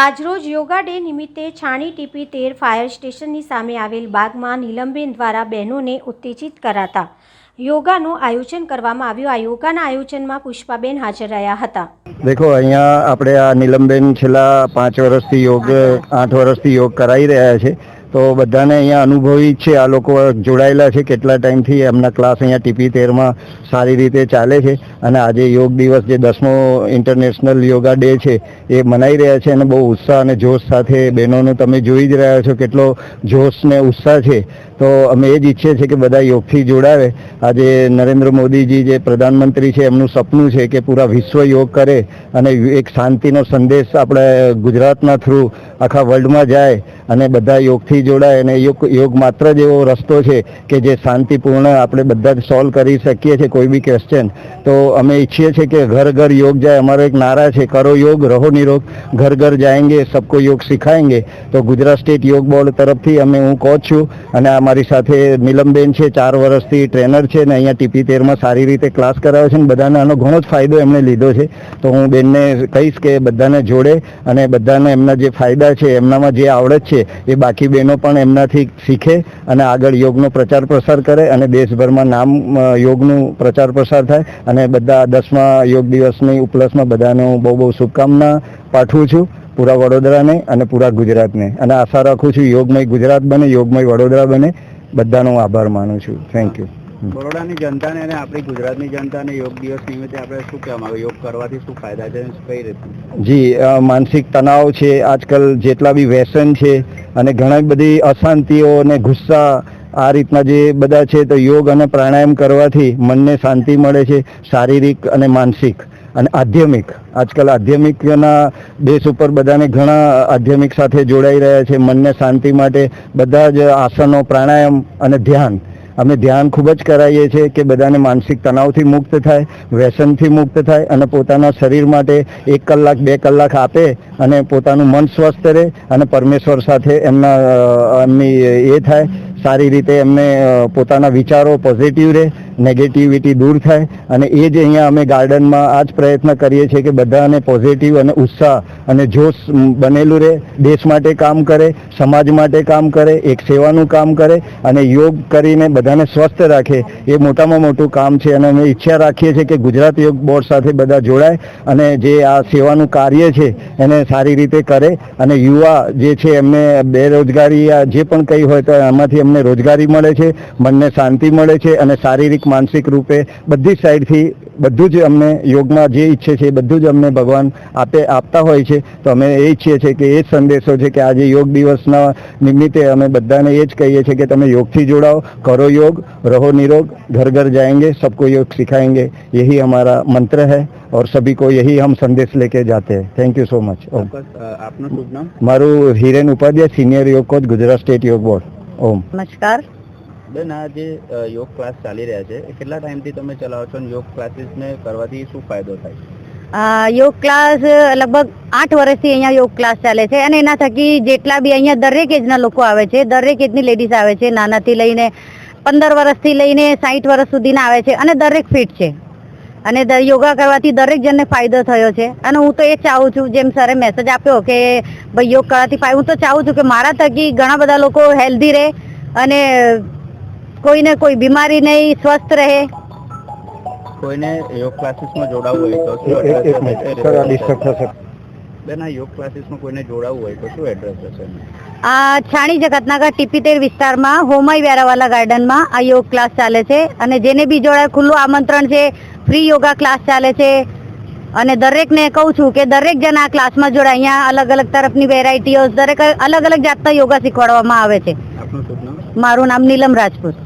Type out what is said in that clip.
આજરોજ યોગા ડે નિમિત્તે છાણી ટીપી તેર ફાયર સ્ટેશનની સામે આવેલ બાગમાં નીલમબેન દ્વારા બહેનોને ઉત્તેજિત કરાતા યોગાનું આયોજન કરવામાં આવ્યું। આ યોગાના આયોજનમાં પુષ્પાબેન હાજર રહ્યા હતા। देखो અહીંયા આપણે આ નીલમબેન છેલ્લા 5 વર્ષથી યોગ 8 વર્ષથી યોગ કરાવી રહ્યા છે। તો બધાને અહીંયા અનુભવી છે, આ લોકો જોડાયેલા છે કેટલા ટાઈમથી, એમના ક્લાસ અહીંયા ટીપી 13માં સારી રીતે ચાલે છે। અને આજે યોગ દિવસ જે 10મો ઇન્ટરનેશનલ યોગા ડે છે એ મનાઈ રહ્યા છે અને બહુ ઉત્સાહ અને જોશ સાથે બહેનોનું તમે જોઈ જ રહ્યા છો કેટલો જોશ ને ઉત્સાહ છે। તો અમે એ જ ઈચ્છીએ છીએ કે બધા યોગથી જોડાવે। આજે નરેન્દ્ર મોદીજી જે પ્રધાનમંત્રી છે એમનું સપનું છે કે પૂરા વિશ્વ યોગ કરે અને એક શાંતિનો સંદેશ આપણે ગુજરાતના થ્રુ આખા વર્લ્ડમાં જાય અને બધા યોગથી જોડાય। અને યોગ માત્ર જ એવો રસ્તો છે કે જે શાંતિપૂર્ણ આપણે બધા જ સોલ્વ કરી શકીએ છીએ કોઈ બી ક્વેશ્ચન। તો અમે ઈચ્છીએ છીએ કે ઘર ઘર યોગ જાય। અમારો એક નારા છે, કરો યોગ રહો નિરોગ, ઘર ઘર જાएंगे सबको યોગ સિખાएंगे। તો ગુજરાત સ્ટેટ યોગ બોર્ડ તરફથી હું કોચ છું અને અમારી સાથે નીલમબેન છે, 4 વર્ષથી ટ્રેનર છે ને અહીંયા ટીપી 13માં સારી રીતે ક્લાસ કરાવે છે અને બધાને આનો ઘણો જ ફાયદો એમણે લીધો છે। તો હું બેનને કહીશ કે બધાને જોડે અને બધાને એમના જે ફાયદા છે, એમનામાં જે આવડત છે એ બાકી બહેનો પણ એમનાથી શીખે અને આગળ યોગનો પ્રચાર પ્રસાર કરે અને દેશભરમાં નામ યોગનું પ્રચાર પ્રસાર થાય। અને બધા 10મા યોગ દિવસની ઉપલક્ષમાં બધાને હું બહુ બહુ શુભકામના પાઠવું છું, પૂરા વડોદરાને અને પૂરા ગુજરાતને। અને આશા રાખું છું યોગમય ગુજરાત બને, યોગમય વડોદરા બને। બધાનો આભાર માનું છું। Thank you. બરોડાની જનતાને અને આપણી ગુજરાતની જનતાને યોગ દિવસ નિમિત્તે આપણે શું કહેવા માંગો? યોગ કરવાથી શું ફાયદા છે, કઈ રીતે? જી, માનસિક તણાવ છે, આજકાલ જેટલા બી વ્યસન છે અને ઘણી બધી અશાંતિઓ અને ગુસ્સા આ રીતના જે બધા છે, તો યોગ અને પ્રાણાયામ કરવાથી મનને શાંતિ મળે છે, શારીરિક અને માનસિક અને આધ્યાત્મિક। આજકાલ આધ્યાત્મિકના બેસ ઉપર બધાને ઘણા આધ્યાત્મિક સાથે જોડાઈ રહ્યા છે। મનને શાંતિ માટે બધા જ આસનો, પ્રાણાયામ અને ધ્યાન, અમે ધ્યાન ખૂબ જ કરાવીએ છીએ કે બધાને માનસિક તણાવથી મુક્ત થાય, વ્યસનથી મુક્ત થાય અને પોતાના શરીર માટે 1 કલાક 2 કલાક આપે અને પોતાનું મન સ્વસ્થ રહે અને પરમેશ્વર સાથે એમની એ થાય, સારી રીતે એમને પોતાના વિચારો પોઝિટિવ રહે, નેગેટિવિટી દૂર થાય। અને એ જ અહીંયા અમે ગાર્ડનમાં આ જ પ્રયત્ન કરીએ છીએ કે બધાને પોઝિટિવ અને ઉત્સાહ અને જોશ બનેલું રહે, દેશ માટે કામ કરે, સમાજ માટે કામ કરે, એક સેવાનું કામ કરે અને યોગ કરીને બધાને સ્વસ્થ રાખે। એ મોટામાં મોટું કામ છે અને અમે ઈચ્છા રાખીએ છીએ કે ગુજરાત યોગ બોર્ડ સાથે બધા જોડાય અને જે આ સેવાનું કાર્ય છે એને સારી રીતે કરે। અને યુવા જે છે એમને બેરોજગારી જે પણ કંઈ હોય તો એમાંથી એમને રોજગારી મળે છે, મનને શાંતિ મળે છે અને શારીરિક માનસિક રૂપે બધી સાઈડથી બધું જ અમને યોગમાં જે ઈચ્છે છે એ બધું જ અમને ભગવાન આપતા હોય છે। તો અમે એ ઈચ્છીએ છીએ કે એ જ સંદેશો છે કે આજે યોગ દિવસના નિમિત્તે અમે બધાને એ જ કહીએ છીએ કે તમે યોગથી જોડાઓ, करो योग रहो निरोग, घर घर जाएंगे सबको योग सिखाएंगे। यही हमारा मंत्र है और सभी को यही हम संदेश लेके जाते हैं। Thank you so much. आपનું શુભ નામ? મારું Hiren Upadhyay, senior yoga coach, Gujarat state yoga board. ઓમ નમસ્કાર બેન, આ જે યોગ ક્લાસ ચાલી રહ્યા છે એ કેટલા ટાઈમથી તમે ચલાવો છો અને યોગ ક્લાસીસને કરવાથી શું ફાયદો થાય? યોગ ક્લાસ લગભગ 8 વર્ષથી અહીંયા યોગ ક્લાસ ચાલે છે અને એના થકી જેટલા બી અહીંયા દરેક એજના લોકો આવે છે, દરેક એજની લેડીઝ આવે છે, નાનાથી લઈને 15 વર્ષથી લઈને 60 વર્ષ સુધીના આવે છે અને દરેક ફિટ છે અને યોગા કરવાથી દરેક જણને ફાયદો થયો છે। અને હું તો એ ચાહું છું, જેમ સરે મેસેજ આપ્યો કે ભાઈ યોગ કરવાથી ફાયદો, હું તો ચાહું છું કે મારા થકી ઘણા બધા લોકો હેલ્ધી રહે અને કોઈને કોઈ બીમારી નહીં, સ્વસ્થ રહે। કોઈને યોગ ક્લાસીસમાં જોડાવવું હોય તો બેન, આ યોગ ક્લાસીસમાં કોઈને જોડાવવું હોય તો શું એડ્રેસ હશે? આ છાણી જગતનગર ટીપી 13 વિસ્તારમાં હોમાઈ વેરાવાલા ગાર્ડનમાં આ યોગ ક્લાસ ચાલે છે અને જેને બી જોડાય ખુલ્લું આમંત્રણ છે। ફ્રી યોગા ક્લાસ ચાલે છે અને દરેકને કહું છું કે દરેક જણ આ ક્લાસમાં જોડાય। અહીંયા અલગ અલગ તરફની વેરાયટીઓ, દરેક અલગ અલગ જાતના યોગા શીખવાડવામાં આવે છે। આપનું શુભ નામ? મારું નામ નીલમ રાજપૂત।